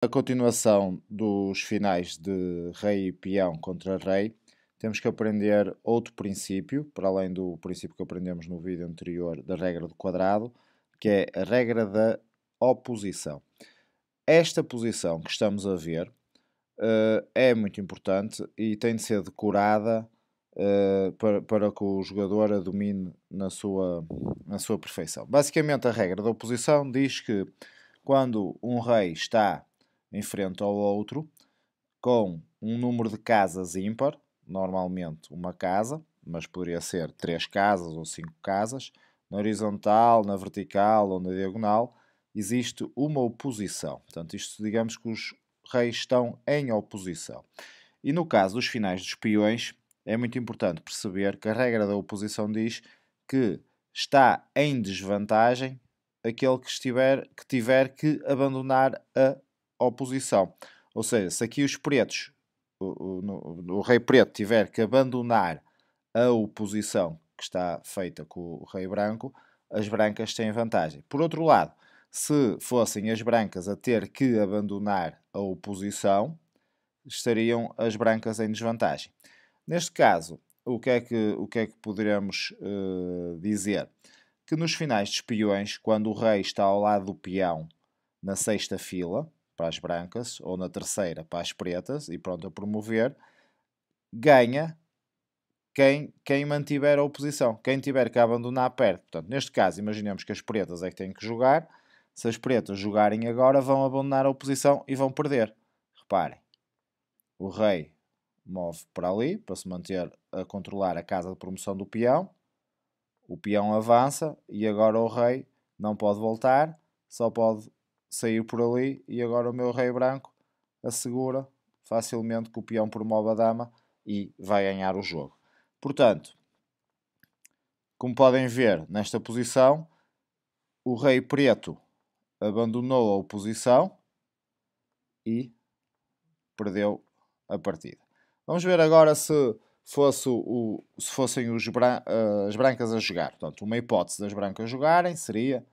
A continuação dos finais de rei e peão contra rei, temos que aprender outro princípio, para além do princípio que aprendemos no vídeo anterior da regra do quadrado, que é a regra da oposição. Esta posição que estamos a ver é muito importante e tem de ser decorada para que o jogador a domine na sua perfeição. Basicamente, a regra da oposição diz que quando um rei está em frente ao outro, com um número de casas ímpar, normalmente uma casa, mas poderia ser 3 casas ou 5 casas, na horizontal, na vertical ou na diagonal, existe uma oposição. Portanto, isto digamos que os reis estão em oposição. E no caso dos finais dos peões, é muito importante perceber que a regra da oposição diz que está em desvantagem aquele que tiver que abandonar a oposição. Ou seja, se aqui os pretos, o rei preto tiver que abandonar a oposição que está feita com o rei branco, as brancas têm vantagem. Por outro lado, se fossem as brancas a ter que abandonar a oposição, estariam as brancas em desvantagem. Neste caso, o que é que poderemos dizer? Que nos finais de espiões, quando o rei está ao lado do peão na sexta fila, para as brancas, ou na terceira para as pretas, e pronto a promover, ganha quem mantiver a oposição. Quem tiver que abandonar, perde. Portanto, neste caso, imaginemos que as pretas é que têm que jogar. Se as pretas jogarem agora, vão abandonar a oposição e vão perder. Reparem, o rei move para ali, para se manter a controlar a casa de promoção do peão. O peão avança e agora o rei não pode voltar, só pode sair por ali e agora o meu rei branco assegura facilmente que o peão promove a dama e vai ganhar o jogo. Portanto, como podem ver nesta posição, o rei preto abandonou a oposição e perdeu a partida. Vamos ver agora se fossem as brancas a jogar. Portanto, uma hipótese das brancas jogarem seria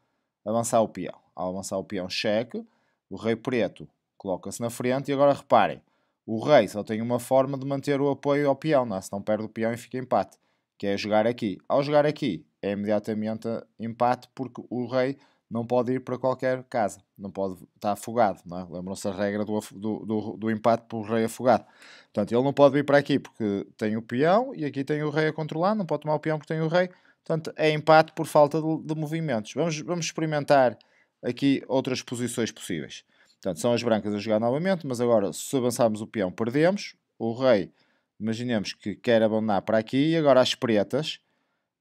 avançar o peão. Ao avançar o peão, cheque. O rei preto coloca-se na frente. E agora reparem, o rei só tem uma forma de manter o apoio ao peão, não é? Se não perde o peão e fica empate, que é jogar aqui. Ao jogar aqui, é imediatamente empate porque o rei não pode ir para qualquer casa, não pode estar afogado, não é? Lembram-se a regra do empate por rei afogado. Portanto, ele não pode vir para aqui porque tem o peão e aqui tem o rei a controlar, não pode tomar o peão porque tem o rei. Portanto, é empate por falta de movimentos. Vamos experimentar aqui outras posições possíveis. Portanto, são as brancas a jogar novamente, mas agora, se avançarmos o peão, perdemos. O rei, imaginemos que quer abandonar para aqui, e agora as pretas,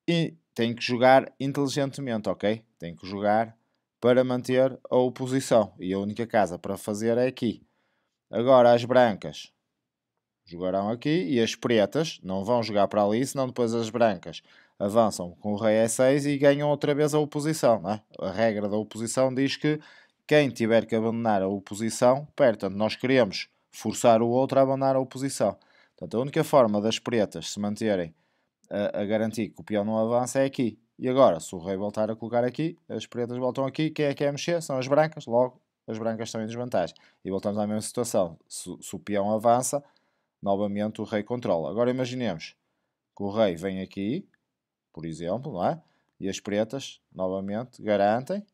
e tem que jogar inteligentemente, ok? Tem que jogar para manter a oposição. E a única casa para fazer é aqui. Agora as brancas jogarão aqui e as pretas não vão jogar para ali, senão depois as brancas avançam com o rei E6 e ganham outra vez a oposição. Não é? A regra da oposição diz que quem tiver que abandonar a oposição perde. Portanto, nós queremos forçar o outro a abandonar a oposição. Portanto, a única forma das pretas se manterem a garantir que o peão não avança é aqui. E agora, se o rei voltar a colocar aqui, as pretas voltam aqui. Quem é que quer mexer? São as brancas. Logo, as brancas estão em desvantagem. E voltamos à mesma situação. Se o peão avança, novamente o rei controla. Agora imaginemos que o rei vem aqui, por exemplo, não é? E as pretas, novamente, garantem,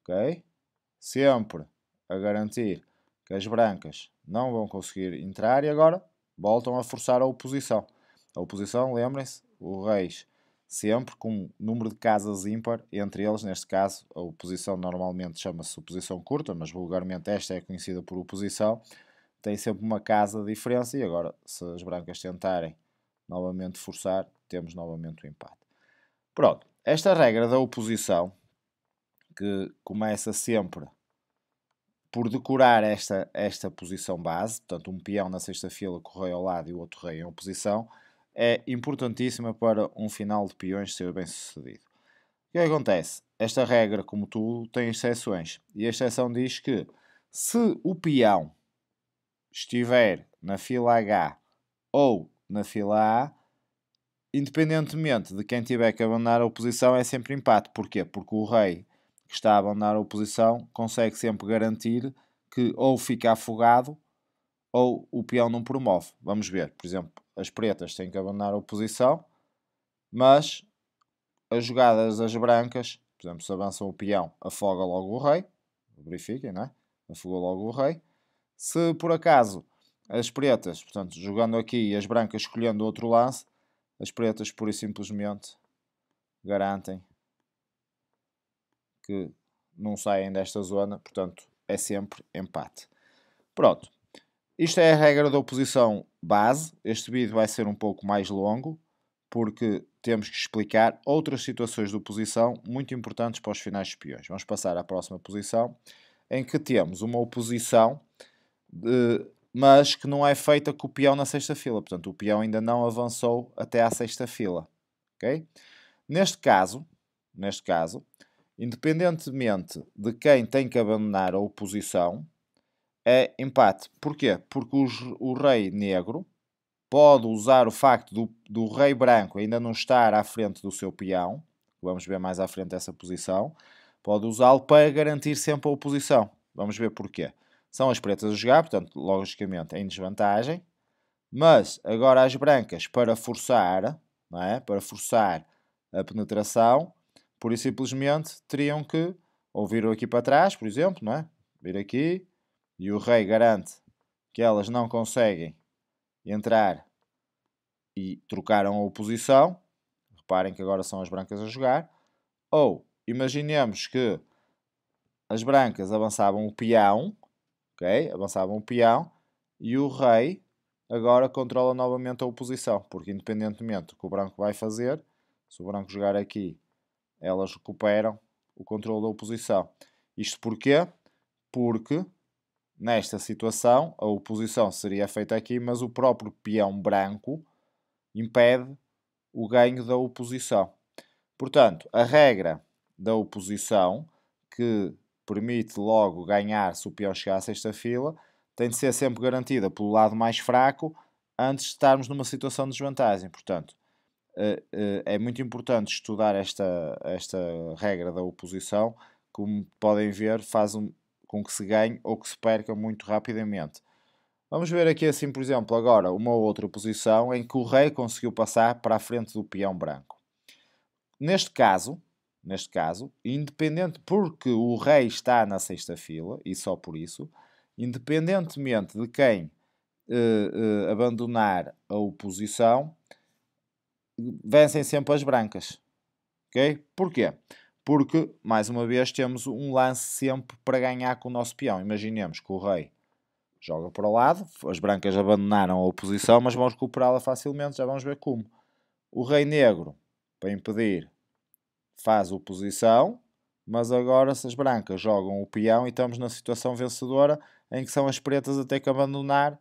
ok? Sempre a garantir que as brancas não vão conseguir entrar e agora voltam a forçar a oposição. A oposição, lembrem-se, o rei sempre com um número de casas ímpar, entre eles, neste caso, a oposição normalmente chama-se oposição curta, mas vulgarmente esta é conhecida por oposição, tem sempre uma casa de diferença e agora, se as brancas tentarem novamente forçar, temos novamente o empate. Pronto, esta regra da oposição, que começa sempre por decorar esta posição base, portanto um peão na sexta fila com o rei ao lado e o outro rei em oposição, é importantíssima para um final de peões ser bem sucedido. O que acontece? Esta regra, como tudo, tem exceções. E a exceção diz que se o peão estiver na fila H ou na fila A, independentemente de quem tiver que abandonar a oposição, é sempre empate. Porquê? Porque o rei que está a abandonar a oposição consegue sempre garantir que ou fica afogado ou o peão não promove. Vamos ver, por exemplo, as pretas têm que abandonar a oposição, mas as jogadas das brancas, por exemplo, se avançam o peão, afoga logo o rei. Verifiquem, não é? Afogou logo o rei. Se por acaso as pretas, portanto, jogando aqui e as brancas escolhendo outro lance, as pretas pura e simplesmente garantem que não saem desta zona, portanto, é sempre empate. Pronto. Isto é a regra da oposição base. Este vídeo vai ser um pouco mais longo, porque temos que explicar outras situações de oposição muito importantes para os finais de peões. Vamos passar à próxima posição, em que temos uma oposição, mas que não é feita com o peão na sexta fila. Portanto, o peão ainda não avançou até à sexta fila. Okay? Neste caso, independentemente de quem tem que abandonar a oposição, é empate. Porquê? Porque o rei negro pode usar o facto do rei branco ainda não estar à frente do seu peão, vamos ver mais à frente essa posição, pode usá-lo para garantir sempre a oposição. Vamos ver porquê. São as pretas a jogar, portanto, logicamente em desvantagem, mas agora as brancas, para forçar, não é? Para forçar a penetração, pura e simplesmente teriam que ou vir aqui para trás, por exemplo, não é? Vir aqui, e o rei garante que elas não conseguem entrar e trocaram a oposição. Reparem que agora são as brancas a jogar. Ou imaginemos que as brancas avançavam o peão, ok? Avançavam o peão e o rei agora controla novamente a oposição, porque independentemente do que o branco vai fazer, se o branco jogar aqui, elas recuperam o controle da oposição. Isto porquê? Porque nesta situação a oposição seria feita aqui, mas o próprio peão branco impede o ganho da oposição. Portanto, a regra da oposição, que permite logo ganhar se o peão chegar à sexta fila, tem de ser sempre garantida pelo lado mais fraco antes de estarmos numa situação de desvantagem. Portanto, é muito importante estudar esta regra da oposição. Como podem ver, faz com que se ganhe ou que se perca muito rapidamente. Vamos ver aqui assim, por exemplo, agora uma outra posição em que o rei conseguiu passar para a frente do peão branco. Neste caso, independente, porque o rei está na sexta fila, e só por isso, independentemente de quem abandonar a oposição, vencem sempre as brancas. Ok? Porquê? Porque, mais uma vez, temos um lance sempre para ganhar com o nosso peão. Imaginemos que o rei joga para o lado, as brancas abandonaram a oposição, mas vão recuperá-la facilmente, já vamos ver como. O rei negro, para impedir, faz oposição, mas agora se as brancas jogam o peão e estamos na situação vencedora em que são as pretas a ter que abandonar,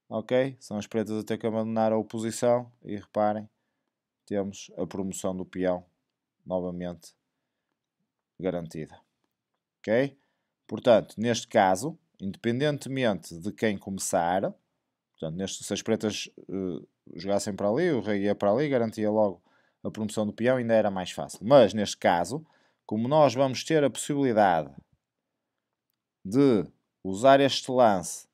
ok? São as pretas a ter que abandonar a oposição e reparem, temos a promoção do peão novamente garantida, ok? Portanto, neste caso, independentemente de quem começar, portanto, se as pretas jogassem para ali, o rei ia para ali, garantia logo a promoção do peão, ainda era mais fácil. Mas, neste caso, como nós vamos ter a possibilidade de usar este lance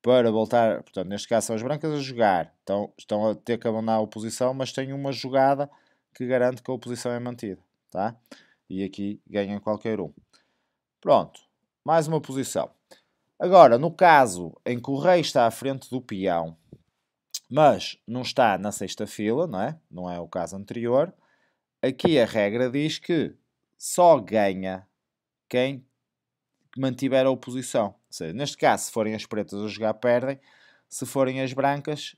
para voltar, portanto, neste caso são as brancas a jogar, então, estão a ter que abandonar a oposição, mas têm uma jogada que garante que a oposição é mantida, tá? E aqui ganham qualquer um. Pronto, mais uma posição. Agora, no caso em que o rei está à frente do peão, mas não está na sexta fila, não é? Não é o caso anterior. Aqui a regra diz que só ganha quem mantiver a oposição. Ou seja, neste caso, se forem as pretas a jogar, perdem. Se forem as brancas,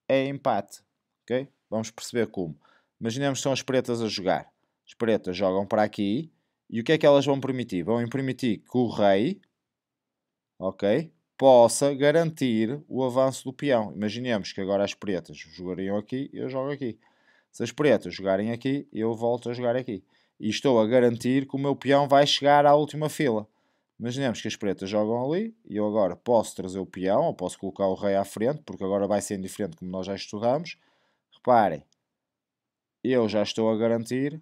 é empate. Okay? Vamos perceber como. Imaginemos que são as pretas a jogar. As pretas jogam para aqui. E o que é que elas vão permitir? Vão permitir que o rei, ok, possa garantir o avanço do peão. Imaginemos que agora as pretas jogariam aqui e eu jogo aqui. Se as pretas jogarem aqui, eu volto a jogar aqui. E estou a garantir que o meu peão vai chegar à última fila. Imaginemos que as pretas jogam ali e eu agora posso trazer o peão ou posso colocar o rei à frente, porque agora vai ser indiferente como nós já estudamos. Reparem, eu já estou a garantir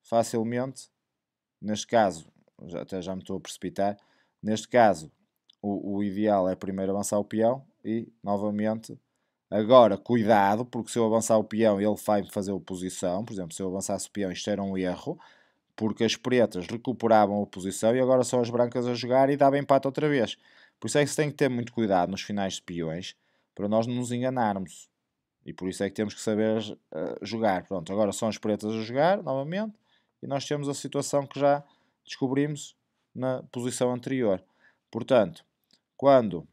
facilmente, neste caso, até já me estou a precipitar, neste caso o ideal é primeiro avançar o peão e, novamente, agora, cuidado, porque se eu avançar o peão ele vai fazer oposição. Por exemplo, se eu avançasse o peão isto era um erro, porque as pretas recuperavam a oposição e agora são as brancas a jogar e dava empate outra vez. Por isso é que se tem que ter muito cuidado nos finais de peões, para nós não nos enganarmos. E por isso é que temos que saber jogar. Pronto, agora são as pretas a jogar, novamente, e nós temos a situação que já descobrimos na posição anterior. Portanto, quando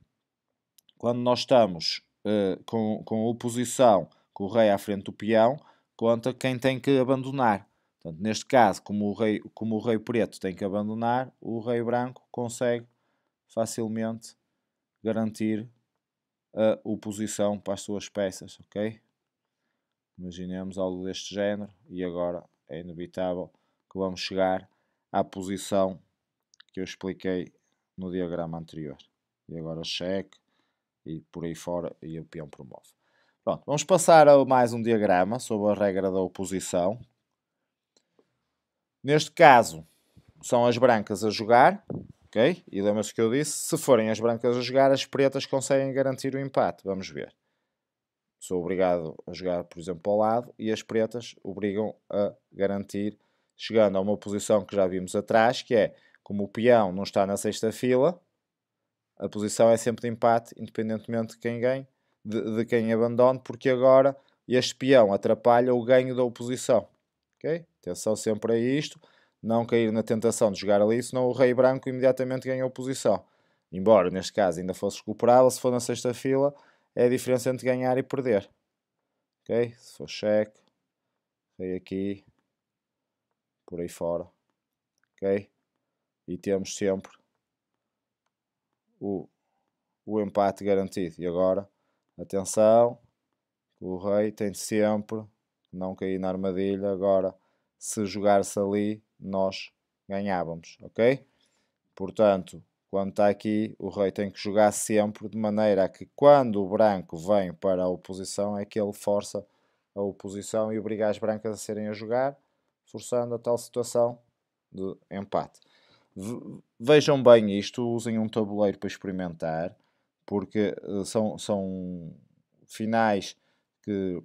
nós estamos com a oposição, com o rei à frente do peão, conta quem tem que abandonar. Portanto, neste caso, como o rei preto tem que abandonar, o rei branco consegue facilmente garantir a oposição para as suas peças, ok? Imaginemos algo deste género e agora é inevitável que vamos chegar à posição que eu expliquei no diagrama anterior. E agora cheque e por aí fora e o peão promove. Pronto, vamos passar a mais um diagrama sobre a regra da oposição. Neste caso, são as brancas a jogar, ok? E lembra-se que eu disse, se forem as brancas a jogar, as pretas conseguem garantir o empate. Vamos ver. Sou obrigado a jogar, por exemplo, ao lado e as pretas obrigam a garantir, chegando a uma posição que já vimos atrás, que é, como o peão não está na sexta fila, a posição é sempre de empate, independentemente de quem ganhe, de quem abandone, porque agora este peão atrapalha o ganho da oposição. Okay? Atenção sempre a isto, não cair na tentação de jogar ali, senão o rei branco imediatamente ganha a oposição. Embora, neste caso, ainda fosse recuperável, se for na sexta fila, é a diferença entre ganhar e perder. Ok? Se for cheque, rei aqui, por aí fora. Ok? E temos sempre o empate garantido. E agora, atenção, o rei tem de sempre não cair na armadilha. Agora, se jogar-se ali, nós ganhávamos, ok? Portanto, quando está aqui, o rei tem que jogar sempre de maneira a que quando o branco vem para a oposição é que ele força a oposição e obriga as brancas a serem a jogar, forçando a tal situação de empate. Vejam bem isto, usem um tabuleiro para experimentar, porque são finais que,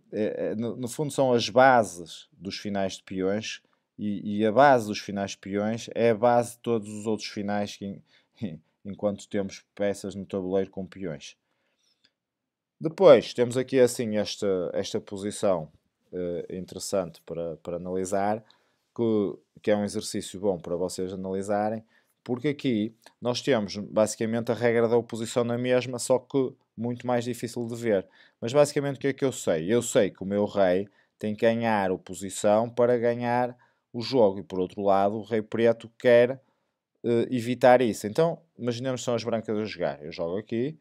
no fundo, são as bases dos finais de peões, e a base dos finais de peões é a base de todos os outros finais que, enquanto temos peças no tabuleiro com peões. Depois temos aqui assim esta posição interessante para analisar, que é um exercício bom para vocês analisarem, porque aqui nós temos basicamente a regra da oposição na mesma, só que muito mais difícil de ver. Mas basicamente o que é que eu sei? Eu sei que o meu rei tem que ganhar oposição para ganhar o jogo, e por outro lado o rei preto quer evitar isso. Então imaginemos que são as brancas a jogar. Eu jogo aqui,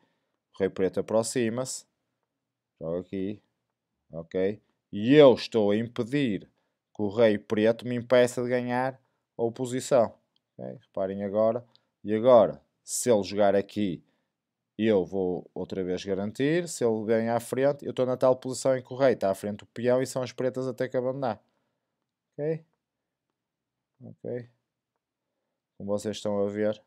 o rei preto aproxima-se, jogo aqui, ok? E eu estou a impedir que o rei preto me impeça de ganhar a oposição. Okay? Reparem agora. E agora, se ele jogar aqui, eu vou outra vez garantir. Se ele vem à frente, eu estou na tal posição em que o rei está à frente do peão e são as pretas a ter que abandonar. Ok? Ok? Como vocês estão a ver.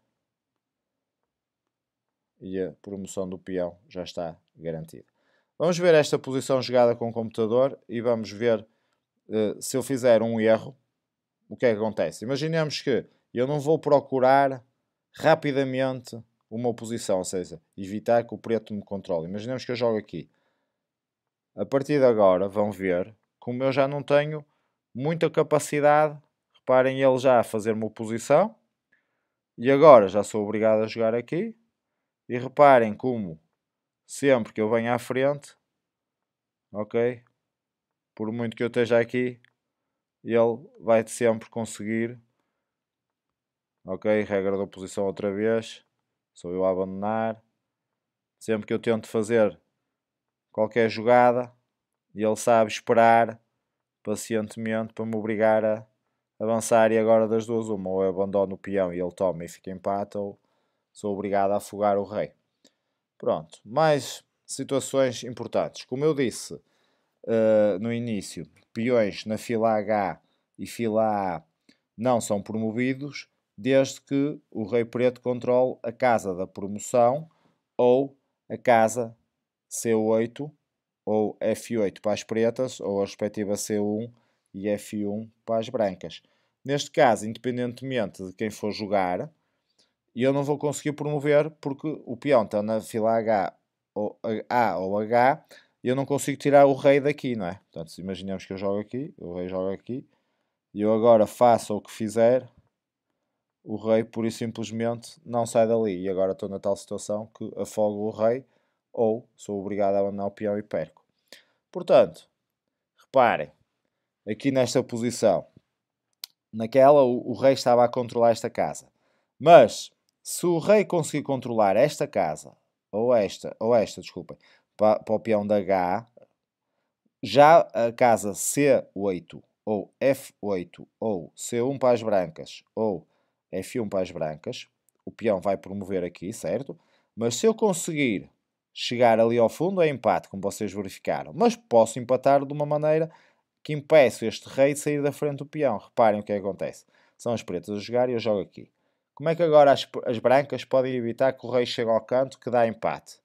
E a promoção do peão já está garantida. Vamos ver esta posição jogada com o computador e vamos ver se eu fizer um erro, o que é que acontece. Imaginemos que eu não vou procurar rapidamente uma oposição, ou seja, evitar que o preto me controle. Imaginemos que eu jogo aqui. A partir de agora, vão ver, como eu já não tenho muita capacidade, reparem ele já a fazer uma oposição, e agora já sou obrigado a jogar aqui, e reparem como sempre que eu venho à frente, ok, por muito que eu esteja aqui, ele vai sempre conseguir, ok, regra da oposição outra vez, sou eu a abandonar, sempre que eu tento fazer qualquer jogada, ele sabe esperar pacientemente para me obrigar a avançar, e agora das duas uma, ou eu abandono o peão e ele toma e fica empate, ou sou obrigado a afogar o rei. Pronto, mais situações importantes. Como eu disse no início, peões na fila H e fila A não são promovidos, desde que o rei preto controle a casa da promoção ou a casa C8 ou F8 para as pretas, ou a respectiva C1 e F1 para as brancas. Neste caso, independentemente de quem for jogar, eu não vou conseguir promover porque o peão está na fila A ou H e eu não consigo tirar o rei daqui, não é? Portanto, se imaginemos que eu jogo aqui, o rei joga aqui, e eu agora faça o que fizer, o rei pura e simplesmente não sai dali. E agora estou na tal situação que afogo o rei ou sou obrigado a abandonar o peão e perco. Portanto, reparem, aqui nesta posição, naquela o rei estava a controlar esta casa. Mas, se o rei conseguir controlar esta casa, ou esta, desculpem, para o peão da H, já a casa C8 ou F8 ou C1 para as brancas ou F1 para as brancas, o peão vai promover aqui, certo? Mas se eu conseguir chegar ali ao fundo é empate, como vocês verificaram. Mas posso empatar de uma maneira que impeço este rei de sair da frente do peão. Reparem o que acontece. São as pretas a jogar e eu jogo aqui. Como é que agora as brancas podem evitar que o rei chegue ao canto que dá empate?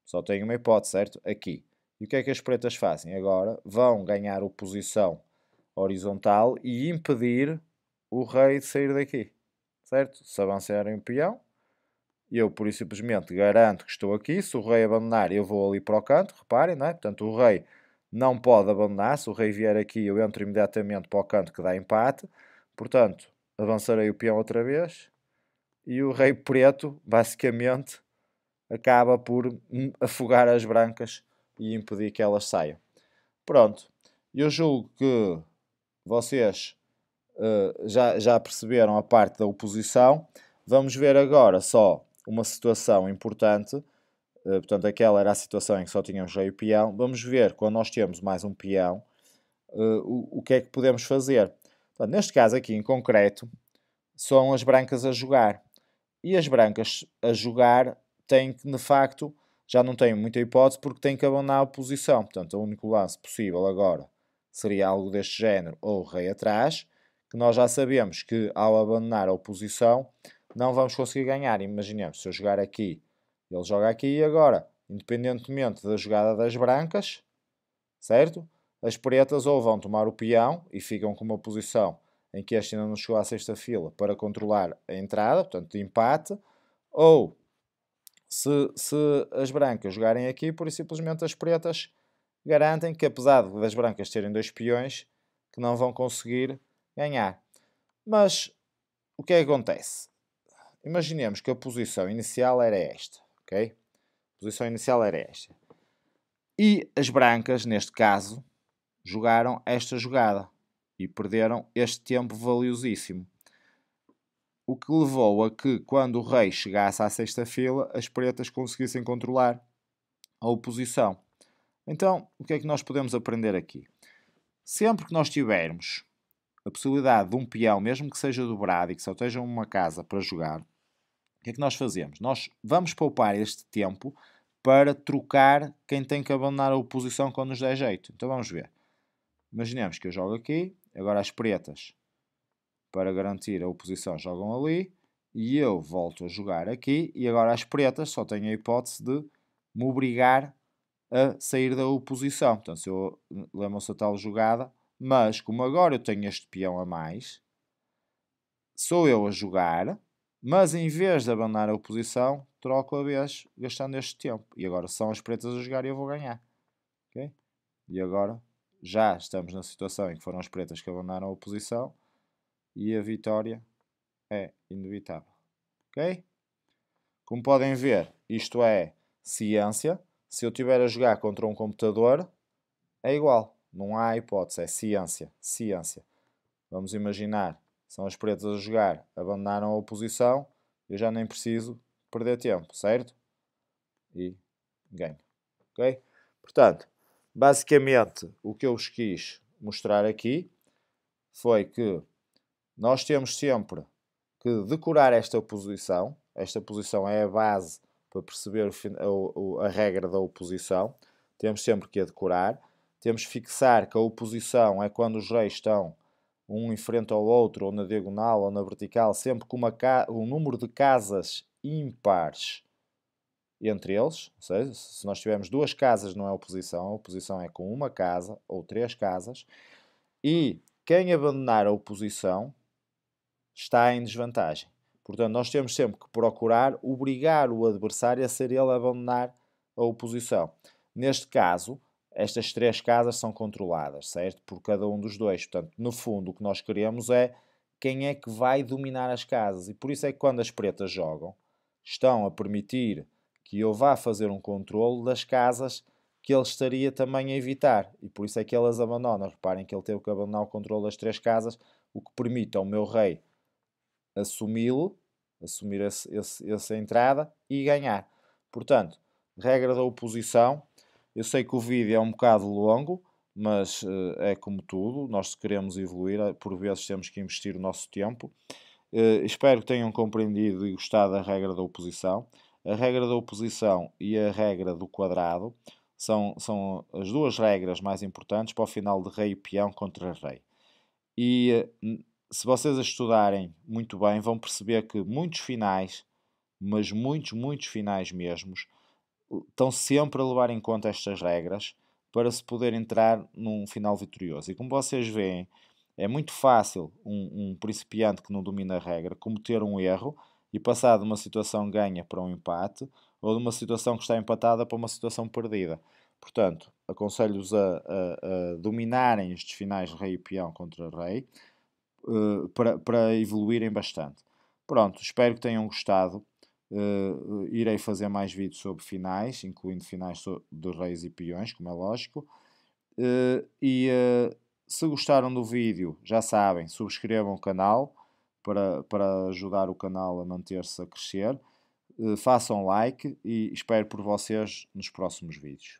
Só tenho uma hipótese, certo? Aqui. E o que é que as pretas fazem? Agora vão ganhar oposição horizontal e impedir o rei de sair daqui. Certo? Se avançarem o peão, eu por isso simplesmente garanto que estou aqui. Se o rei abandonar, eu vou ali para o canto. Reparem, não é? Portanto, o rei não pode abandonar. Se o rei vier aqui, eu entro imediatamente para o canto que dá empate. Portanto, avançarei o peão outra vez. E o rei preto, basicamente, acaba por afogar as brancas e impedir que elas saiam. Pronto, eu julgo que vocês já perceberam a parte da oposição. Vamos ver agora só uma situação importante. Portanto, aquela era a situação em que só tínhamos rei e peão. Vamos ver, quando nós temos mais um peão, o que é que podemos fazer. Portanto, neste caso aqui, em concreto, são as brancas a jogar. E as brancas a jogar têm que, de facto, já não têm muita hipótese porque têm que abandonar a posição. Portanto, o único lance possível agora seria algo deste género ou o rei atrás, que nós já sabemos que ao abandonar a oposição não vamos conseguir ganhar. Imaginemos, se eu jogar aqui, ele joga aqui e agora, independentemente da jogada das brancas, certo? As pretas ou vão tomar o peão e ficam com uma posição em que este ainda não chegou à sexta fila para controlar a entrada, portanto de empate, ou se as brancas jogarem aqui, por simplesmente as pretas garantem que apesar das brancas terem dois peões, que não vão conseguir ganhar. Mas o que é que acontece? Imaginemos que a posição inicial era esta, ok? A posição inicial era esta. E as brancas, neste caso, jogaram esta jogada e perderam este tempo valiosíssimo. O que levou a que, quando o rei chegasse à sexta fila, as pretas conseguissem controlar a oposição. Então, o que é que nós podemos aprender aqui? Sempre que nós tivermos a possibilidade de um peão, mesmo que seja dobrado e que só esteja uma casa para jogar, o que é que nós fazemos? Nós vamos poupar este tempo para trocar quem tem que abandonar a oposição quando nos der jeito. Então vamos ver. Imaginemos que eu jogo aqui, agora as pretas, para garantir a oposição, jogam ali, e eu volto a jogar aqui, e agora as pretas só têm a hipótese de me obrigar a sair da oposição. Portanto, se eu lembro-se a tal jogada, mas como agora eu tenho este peão a mais, sou eu a jogar, mas em vez de abandonar a oposição, troco a vez gastando este tempo. E agora são as pretas a jogar e eu vou ganhar. Okay? E agora já estamos na situação em que foram as pretas que abandonaram a oposição e a vitória é inevitável. Ok? Como podem ver, isto é ciência. Se eu estiver a jogar contra um computador, é igual. Não há hipótese, é ciência. Ciência. Vamos imaginar, são as pretas a jogar, abandonaram a oposição, eu já nem preciso perder tempo, certo? E ganho. Ok? Portanto, basicamente, o que eu vos quis mostrar aqui foi que nós temos sempre que decorar esta posição. Esta posição é a base para perceber a regra da oposição. Temos sempre que a decorar. Temos que fixar que a oposição é quando os reis estão um em frente ao outro, ou na diagonal, ou na vertical, sempre com um número de casas ímpares entre eles, ou seja, se nós tivermos duas casas não é oposição, a oposição é com uma casa ou 3 casas, e quem abandonar a oposição está em desvantagem. Portanto, nós temos sempre que procurar obrigar o adversário a ser ele a abandonar a oposição. Neste caso, estas 3 casas são controladas, certo? Por cada um dos dois. Portanto, no fundo, o que nós queremos é quem é que vai dominar as casas. E por isso é que quando as pretas jogam, estão a permitir que eu vá fazer um controle das casas que ele estaria também a evitar. E por isso é que elas abandonam. Reparem que ele teve que abandonar o controle das 3 casas, o que permite ao meu rei assumi-lo, assumir essa entrada e ganhar. Portanto, regra da oposição. Eu sei que o vídeo é um bocado longo, mas é como tudo. Nós, se queremos evoluir, por vezes temos que investir o nosso tempo. Espero que tenham compreendido e gostado da regra da oposição. A regra da oposição e a regra do quadrado são as duas regras mais importantes para o final de rei e peão contra rei. E se vocês a estudarem muito bem, vão perceber que muitos finais, mas muitos finais mesmos, estão sempre a levar em conta estas regras para se poder entrar num final vitorioso. E como vocês veem, é muito fácil um principiante que não domina a regra cometer um erro e passar de uma situação ganha para um empate ou de uma situação que está empatada para uma situação perdida. Portanto, aconselho-vos a dominarem estes finais de rei e peão contra rei para evoluírem bastante. Pronto, espero que tenham gostado. Irei fazer mais vídeos sobre finais, incluindo finais de reis e peões, como é lógico. Se gostaram do vídeo, já sabem, subscrevam o canal para ajudar o canal a manter-se a crescer. Façam like e espero por vocês nos próximos vídeos.